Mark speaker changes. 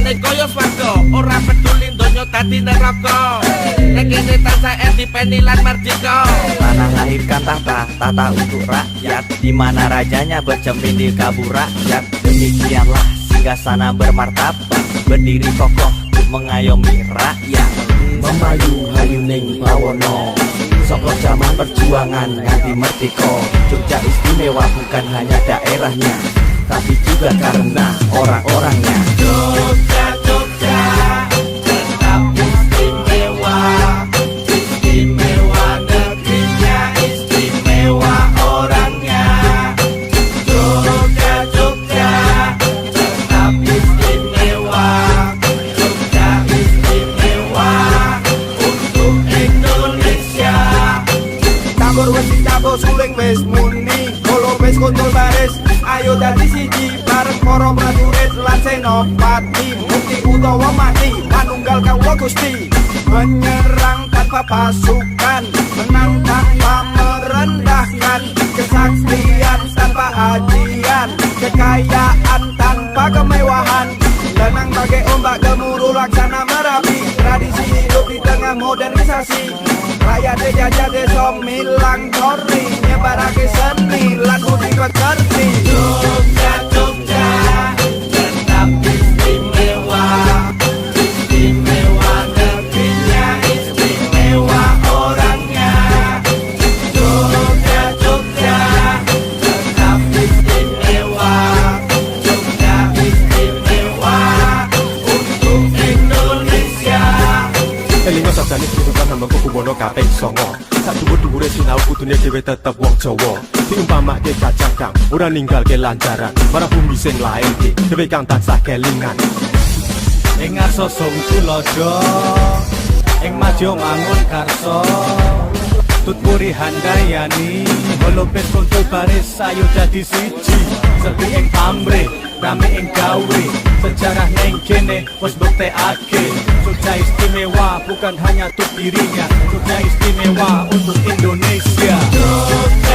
Speaker 1: nek koyo swarga, ora peduli donya dadi neraka. Nek kene tansah independen lan merdeka.
Speaker 2: Tanah lahirkan tata untuk rakyat, di mana rajanya bercermin di kabur rakyat. Demikianlah singgasana bermartabat, berdiri kokoh untuk mengayomi rakyat.
Speaker 3: Memayu-hayu ning bawono, soko zaman perjuangan nganti merdeka. Jogja istimewa bukan hanya daerahnya, tapi juga karena orang-orangnya.
Speaker 1: Jogja, Jogja, tetap istimewa. Istimewa negerinya, istimewa orangnya. Jogja, Jogja, tetap istimewa. Jogja istimewa untuk Indonesia.
Speaker 4: Tambor wis dicabut suling wis muni, kolo wis kontrol baris. Ayo dadi siji bareng para prajurit lan senopati. Mukti utawa mati manunggal kawula Gusti. Menyerang tanpa pasukan, menang tanpa merendahkan. Kesaktian tanpa ajian, kekayaan tanpa kemewahan. Lenang bagai ombak gemuruh laksana Merapi. Tradisi hidup di tengah modernisasi. Rakyat dijajah desa milang cori, nyebarake seni lan budi pekerti.
Speaker 1: Jogja, Jogja, tetap istimewa. Istimewa negerinya, istimewa orangnya. Jogja, Jogja, tetap istimewa. Jogja istimewa untuk Indonesia.
Speaker 5: Elingo sabdane kehidupan hamba kubono kaping songo. Sak dhuwur-dhuwure sinau kudune dhewe tetep wong Jawa. Diumpamake kacang ora ninggalke lancaran, marang bumi sing lairke dhewe kang tansah kelingan.
Speaker 6: Ing ngarsa sung tulodo, ing madya mangun karso. Tutpuri handayani, holopes kontrol baris ayo dadi siji. Sepi ing pamrih, rame ing gawe, sejarah neng kene wis buktekake. Jogja istimewa bukan hanya untuk dirinya, Jogja istimewa untuk Indonesia.
Speaker 1: Jogja,